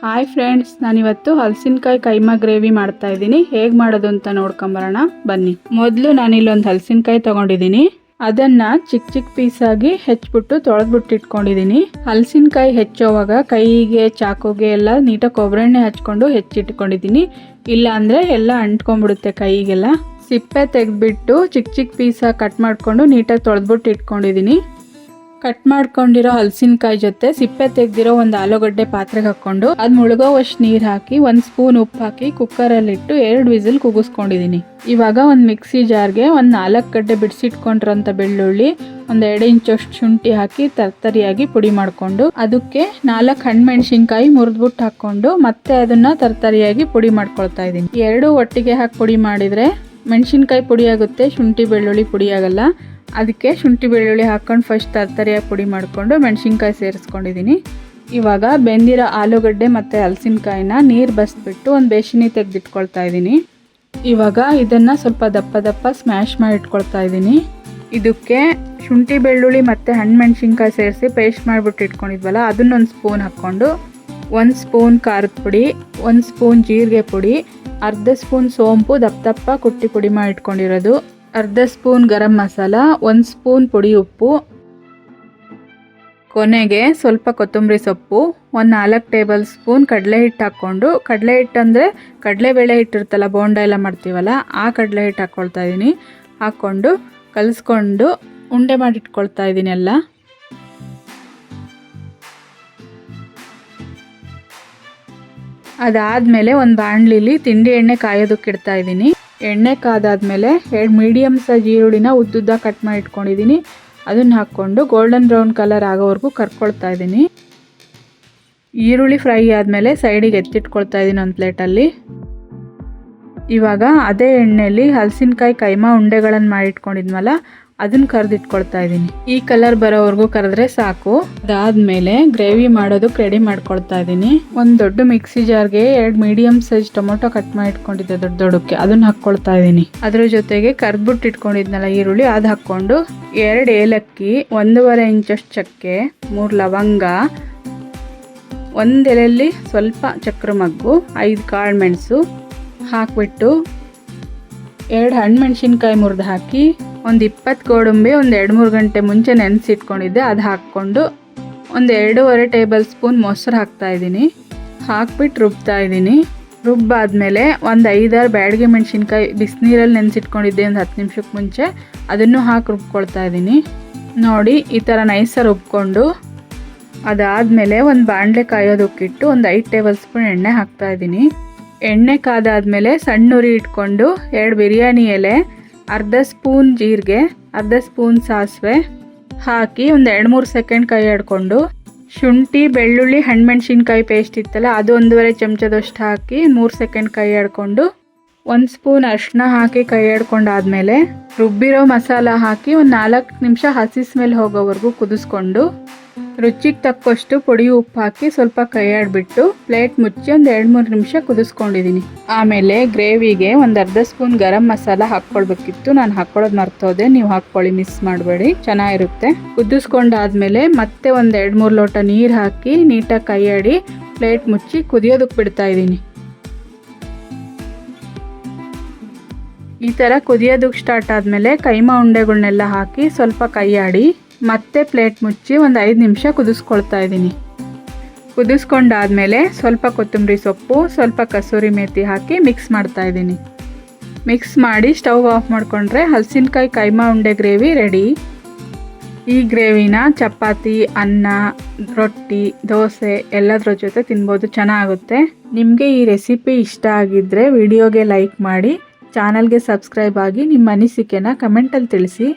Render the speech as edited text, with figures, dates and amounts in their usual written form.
Hi friends, ನಾನಿವತ್ತು ಹಲಸಿನಕಾಯಿ keema gravy ಮಾಡ್ತಾ ಇದ್ದೀನಿ. ಹೇಗೆ ಮಾಡೋದು ಅಂತ ನೋಡ್ಕೊಂಬರೋಣ ಬನ್ನಿ. ಮೊದಲು ನಾನಿಲ್ಲೊಂದು ಹಲಸಿನಕಾಯಿ ತೊಗೊಂಡಿದ್ದೀನಿ. ಅದನ್ನು ಚಿಕ್ಕ ಚಿಕ್ಕ ಪೀಸಾಗಿ ಹೆಚ್ಚಿಬಿಟ್ಟು ತೊಳೆದ್ಬಿಟ್ಟು ಇಟ್ಕೊಂಡಿದ್ದೀನಿ. ಹಲಸಿನಕಾಯಿ ಹೆಚ್ಚೋವಾಗ ಕೈಗೆ ಚಾಕುಗೆ ಎಲ್ಲ ನೀಟಾಗಿ ಕೊಬ್ಬರಿ ಎಣ್ಣೆ ಹಚ್ಕೊಂಡು ಹೆಚ್ಚಿಟ್ಕೊಂಡಿದ್ದೀನಿ. ಇಲ್ಲ ಅಂದರೆ ಎಲ್ಲ ಅಂಟ್ಕೊಂಡ್ಬಿಡುತ್ತೆ ಕೈಗೆಲ್ಲ. ಸಿಪ್ಪೆ ತೆಗೆದ್ಬಿಟ್ಟು ಚಿಕ್ಕ ಚಿಕ್ಕ ಪೀಸಾಗಿ ಕಟ್ ಮಾಡಿಕೊಂಡು ನೀಟಾಗಿ ತೊಳೆದ್ಬಿಟ್ಟು ಇಟ್ಕೊಂಡಿದ್ದೀನಿ. ಕಟ್ ಮಾಡ್ಕೊಂಡಿರೋ ಹಲಸಿನಕಾಯಿ ಜೊತೆ ಸಿಪ್ಪೆ ತೆಗೆದಿರೋ ಒಂದು ಆಲೂಗಡ್ಡೆ ಪಾತ್ರೆಗೆ ಹಾಕ್ಕೊಂಡು ಅದು ಮುಳುಗೋವಷ್ಟು ನೀರು ಹಾಕಿ 1 ಸ್ಪೂನ್ ಉಪ್ಪು ಹಾಕಿ ಕುಕ್ಕರಲ್ಲಿಟ್ಟು 2 ವಿಸಿಲ್ ಕೂಗಿಸ್ಕೊಂಡಿದ್ದೀನಿ. ಇವಾಗ ಒಂದು ಮಿಕ್ಸಿ ಜಾರ್ಗೆ ಒಂದು 4 ಗಡ್ಡೆ ಬಿಡಿಸಿಟ್ಕೊಂಡಿರೋಂಥ ಬೆಳ್ಳುಳ್ಳಿ, ಒಂದು 2 ಇಂಚಷ್ಟು ಶುಂಠಿ ಹಾಕಿ ತರ್ತರಿಯಾಗಿ ಪುಡಿ ಮಾಡಿಕೊಂಡು ಅದಕ್ಕೆ 4 ಹಣ್ಣುಮೆಣಸಿನ್ಕಾಯಿ ಮುರಿದ್ಬಿಟ್ಟು ಹಾಕ್ಕೊಂಡು ಮತ್ತೆ ಅದನ್ನು ತರ್ತರಿಯಾಗಿ ಪುಡಿ ಮಾಡ್ಕೊಳ್ತಾ ಇದ್ದೀನಿ. 2 ಒಟ್ಟಿಗೆ ಹಾಕಿ ಪುಡಿ ಮಾಡಿದರೆ ಮೆಣಸಿನ್ಕಾಯಿ ಪುಡಿ ಆಗುತ್ತೆ, ಶುಂಠಿ ಬೆಳ್ಳುಳ್ಳಿ ಪುಡಿ ಆಗಲ್ಲ. ಅದಕ್ಕೆ ಶುಂಠಿ ಬೆಳ್ಳುಳ್ಳಿ ಹಾಕ್ಕೊಂಡು ಫಸ್ಟ್ ತರ್ತರಿಯಾಗಿ ಪುಡಿ ಮಾಡಿಕೊಂಡು ಮೆಣಸಿನ್ಕಾಯಿ ಸೇರಿಸ್ಕೊಂಡಿದ್ದೀನಿ. ಇವಾಗ ಬೆಂದಿರೋ ಆಲೂಗಡ್ಡೆ ಮತ್ತು ಹಲಸಿನಕಾಯಿನ ನೀರು ಬಸಿಬಿಟ್ಟು ಒಂದು ಬೇಸಿನಿ ತೆಗೆದಿಟ್ಕೊಳ್ತಾ ಇದ್ದೀನಿ. ಇವಾಗ ಇದನ್ನು ಸ್ವಲ್ಪ ದಪ್ಪ ಸ್ಮ್ಯಾಶ್ ಮಾಡಿ ಇಟ್ಕೊಳ್ತಾ ಇದ್ದೀನಿ. ಇದಕ್ಕೆ ಶುಂಠಿ ಬೆಳ್ಳುಳ್ಳಿ ಮತ್ತು ಹಣ್ಣುಮೆಣಸಿನ್ಕಾಯಿ ಸೇರಿಸಿ ಪೇಸ್ಟ್ ಮಾಡಿಬಿಟ್ಟು ಇಟ್ಕೊಂಡಿದ್ವಲ್ಲ ಅದನ್ನೊಂದು ಸ್ಪೂನ್ ಹಾಕ್ಕೊಂಡು 1 ಸ್ಪೂನ್ ಖಾರದ ಪುಡಿ, 1 ಸ್ಪೂನ್ ಜೀರಿಗೆ ಪುಡಿ, ಅರ್ಧ ಸ್ಪೂನ್ ಸೋಂಪು ದಪ್ಪ ಕುಟ್ಟಿ ಪುಡಿ ಮಾಡಿ ಇಟ್ಕೊಂಡಿರೋದು, ಅರ್ಧ ಸ್ಪೂನ್ ಗರಂ ಮಸಾಲ, 1 ಸ್ಪೂನ್ ಪುಡಿ ಉಪ್ಪು, ಕೊನೆಗೆ ಸ್ವಲ್ಪ ಕೊತ್ತಂಬರಿ ಸೊಪ್ಪು, 4 ಟೇಬಲ್ ಸ್ಪೂನ್ ಕಡಲೆ ಹಿಟ್ಟು ಹಾಕ್ಕೊಂಡು, ಕಡಲೆ ಹಿಟ್ಟು ಅಂದರೆ ಕಡಲೆಬೇಳೆ ಹಿಟ್ಟಿರುತ್ತಲ್ಲ ಬೋಂಡ ಎಲ್ಲ ಮಾಡ್ತೀವಲ್ಲ ಆ ಕಡಲೆ ಹಿಟ್ಟು ಹಾಕ್ಕೊಳ್ತಾ ಇದ್ದೀನಿ. ಹಾಕ್ಕೊಂಡು ಕಲಿಸ್ಕೊಂಡು ಉಂಡೆ ಮಾಡಿಟ್ಕೊಳ್ತಾ ಇದ್ದೀನಿ ಎಲ್ಲ. ಅದಾದಮೇಲೆ ಒಂದು ಬಾಣಲಿಲಿ ತಿಂಡಿ ಎಣ್ಣೆ ಕಾಯೋದಕ್ಕೆ ಇಡ್ತಾ ಇದ್ದೀನಿ. ಎಣ್ಣೆ ಕಾದಾದ್ಮೇಲೆ 2 ಮೀಡಿಯಮ್ ಸೈಜ್ ಈರುಳ್ಳಿನ ಉದ್ದುದ್ದ ಕಟ್ ಮಾಡಿ ಇಟ್ಕೊಂಡಿದ್ದೀನಿ. ಅದನ್ನು ಹಾಕ್ಕೊಂಡು ಗೋಲ್ಡನ್ ಬ್ರೌನ್ ಕಲರ್ ಆಗೋವರೆಗೂ ಕರ್ಕೊಳ್ತಾ ಇದ್ದೀನಿ. ಈರುಳ್ಳಿ ಫ್ರೈ ಆದಮೇಲೆ ಸೈಡಿಗೆ ಎತ್ತಿಟ್ಕೊಳ್ತಾ ಇದ್ದೀನಿ ಒಂದು ಪ್ಲೇಟಲ್ಲಿ. ಇವಾಗ ಅದೇ ಎಣ್ಣೆಯಲ್ಲಿ ಹಲಸಿನಕಾಯಿ ಕೈಮಾ ಉಂಡೆಗಳನ್ನು ಮಾಡಿಟ್ಕೊಂಡಿದ್ಮಲ್ಲ ಅದನ್ನು ಕರೆದಿಟ್ಕೊಳ್ತಾ ಇದ್ದೀನಿ. ಈ ಕಲರ್ ಬರೋವರೆಗೂ ಕರೆದ್ರೆ ಸಾಕು. ಅದಾದಮೇಲೆ ಗ್ರೇವಿ ಮಾಡೋದಕ್ಕೆ ರೆಡಿ ಮಾಡ್ಕೊಳ್ತಾ ಇದ್ದೀನಿ. ಒಂದು ದೊಡ್ಡ ಮಿಕ್ಸಿ ಜಾರ್ಗೆ 2 ಮೀಡಿಯಮ್ ಸೈಜ್ ಟೊಮೊಟೊ ಕಟ್ ಮಾಡಿ ಇಟ್ಕೊಂಡಿದ್ದೆ ದೊಡ್ಡಕ್ಕೆ, ಅದನ್ನು ಹಾಕ್ಕೊಳ್ತಾ ಇದ್ದೀನಿ. ಅದ್ರ ಜೊತೆಗೆ ಕರ್ದ್ಬಿಟ್ಟು ಇಟ್ಕೊಂಡಿದ್ನಲ್ಲ ಈರುಳ್ಳಿ ಅದು ಹಾಕ್ಕೊಂಡು 2 ಏಲಕ್ಕಿ, 1.5 ಇಂಚಷ್ಟು ಚಕ್ಕೆ, 3 ಲವಂಗ, 1 ಎಲೆಯಲ್ಲಿ ಸ್ವಲ್ಪ ಚಕ್ರ ಮಗ್ಗು, 5 ಕಾಳು ಮೆಣಸು ಹಾಕ್ಬಿಟ್ಟು 2 ಹಣ್ಣುಮೆಣಸಿನ್ಕಾಯಿ ಮುರಿದು ಹಾಕಿ ಒಂದು 20 ಗೋಡಂಬಿ ಒಂದು 2-3 ಗಂಟೆ ಮುಂಚೆ ನೆನೆಸಿಟ್ಕೊಂಡಿದ್ದೆ ಅದು ಹಾಕ್ಕೊಂಡು ಒಂದು 2.5 ಟೇಬಲ್ ಸ್ಪೂನ್ ಮೊಸರು ಹಾಕ್ತಾಯಿದ್ದೀನಿ. ಹಾಕ್ಬಿಟ್ಟು ರುಬ್ತಾ ಇದ್ದೀನಿ. ರುಬ್ಬಾದ್ಮೇಲೆ ಒಂದು 5-6 ಬ್ಯಾಡಗಿ ಮೆಣಸಿನ್ಕಾಯಿ ಬಿಸಿನೀರಲ್ಲಿ ನೆನೆಸಿಟ್ಕೊಂಡಿದ್ದೆ ಒಂದು 10 ನಿಮಿಷಕ್ಕೆ ಮುಂಚೆ, ಅದನ್ನು ಹಾಕಿ ರುಬ್ಕೊಳ್ತಾ ಇದ್ದೀನಿ. ನೋಡಿ ಈ ಥರ ನೈಸಾಗಿ ರುಬ್ಕೊಂಡು ಅದಾದಮೇಲೆ ಒಂದು ಬಾಣಲೆ ಕಾಯೋದಕ್ಕಿಟ್ಟು ಒಂದು 5 ಟೇಬಲ್ ಸ್ಪೂನ್ ಎಣ್ಣೆ ಹಾಕ್ತಾಯಿದ್ದೀನಿ. ಎಣ್ಣೆ ಕಾದಾದ್ಮೇಲೆ ಸಣ್ಣ ಉರಿ ಇಟ್ಕೊಂಡು 2 ಬಿರಿಯಾನಿ ಎಲೆ, ಅರ್ಧ ಸ್ಪೂನ್ ಜೀರಿಗೆ, ಅರ್ಧ ಸ್ಪೂನ್ ಸಾಸಿವೆ ಹಾಕಿ ಒಂದು 2-3 ಸೆಕೆಂಡ್ ಕೈ ಆಡ್ಕೊಂಡು ಶುಂಠಿ ಬೆಳ್ಳುಳ್ಳಿ ಹಣ್ಣುಮೆಣಸಿನ್ಕಾಯಿ ಪೇಸ್ಟ್ ಇತ್ತಲ್ಲ ಅದು 1.5 ಚಮಚದಷ್ಟು ಹಾಕಿ 3 ಸೆಕೆಂಡ್ ಕೈ ಆಡ್ಕೊಂಡು 1 ಸ್ಪೂನ್ ಅರಿಶಿನ ಹಾಕಿ ಕೈ ಆಡ್ಕೊಂಡಾದ್ಮೇಲೆ ರುಬ್ಬಿರೋ ಮಸಾಲ ಹಾಕಿ ಒಂದು 4 ನಿಮಿಷ ಹಸಿ ಸ್ಮೆಲ್ ಹೋಗೋವರೆಗೂ ಕುದಿಸ್ಕೊಂಡು ರುಚಿಗೆ ತಕ್ಕಷ್ಟು ಪುಡಿ ಉಪ್ಪು ಹಾಕಿ ಸ್ವಲ್ಪ ಕೈ ಆಡಿಬಿಟ್ಟು ಪ್ಲೇಟ್ ಮುಚ್ಚಿ ಒಂದು 2-3 ನಿಮಿಷ ಕುದಿಸ್ಕೊಂಡಿದ್ದೀನಿ. ಆಮೇಲೆ ಗ್ರೇವಿಗೆ ಒಂದು ಅರ್ಧ ಸ್ಪೂನ್ ಗರಂ ಮಸಾಲ ಹಾಕ್ಕೊಳ್ಬೇಕಿತ್ತು, ನಾನು ಹಾಕ್ಕೊಳ್ಳೋದು ಮರ್ತೋದೆ. ನೀವು ಹಾಕ್ಕೊಳ್ಳಿ, ಮಿಸ್ ಮಾಡಬೇಡಿ, ಚೆನ್ನಾಗಿರುತ್ತೆ. ಕುದಿಸ್ಕೊಂಡಾದ್ಮೇಲೆ ಮತ್ತೆ ಒಂದು 2-3 ಲೋಟ ನೀರು ಹಾಕಿ ನೀಟಾಗಿ ಕೈ ಆಡಿ ಪ್ಲೇಟ್ ಮುಚ್ಚಿ ಕುದಿಯೋದಕ್ಕೆ ಬಿಡ್ತಾ ಇದ್ದೀನಿ. ಈ ಥರ ಕುದಿಯೋದಕ್ಕೆ ಸ್ಟಾರ್ಟ್ ಆದಮೇಲೆ ಕೈಮಾ ಉಂಡೆಗಳನ್ನೆಲ್ಲ ಹಾಕಿ ಸ್ವಲ್ಪ ಕೈ ಆಡಿ ಮತ್ತೆ ಪ್ಲೇಟ್ ಮುಚ್ಚಿ ಒಂದು 5 ನಿಮಿಷ ಕುದಿಸ್ಕೊಳ್ತಾ ಇದ್ದೀನಿ. ಕುದಿಸ್ಕೊಂಡಾದ್ಮೇಲೆ ಸ್ವಲ್ಪ ಕೊತ್ತಂಬರಿ ಸೊಪ್ಪು, ಸ್ವಲ್ಪ ಕಸೂರಿ ಮೇಥಿ ಹಾಕಿ ಮಿಕ್ಸ್ ಮಾಡ್ತಾ ಇದ್ದೀನಿ. ಮಿಕ್ಸ್ ಮಾಡಿ ಸ್ಟವ್ ಆಫ್ ಮಾಡಿಕೊಂಡ್ರೆ ಹಲಸಿನಕಾಯಿ ಕೈಮಾ ಉಂಡೆ ಗ್ರೇವಿ ರೆಡಿ. ಈ ಗ್ರೇವಿನ ಚಪಾತಿ, ಅನ್ನ, ರೊಟ್ಟಿ, ದೋಸೆ ಎಲ್ಲದರ ಜೊತೆ ತಿನ್ಬೋದು, ಚೆನ್ನಾಗುತ್ತೆ. ನಿಮಗೆ ಈ ರೆಸಿಪಿ ಇಷ್ಟ ಆಗಿದ್ದರೆ ವಿಡಿಯೋಗೆ ಲೈಕ್ ಮಾಡಿ, ಚಾನಲ್ಗೆ ಸಬ್ಸ್ಕ್ರೈಬ್ ಆಗಿ ನಿಮ್ಮ ಅನಿಸಿಕೆನ ಕಮೆಂಟಲ್ಲಿ ತಿಳಿಸಿ.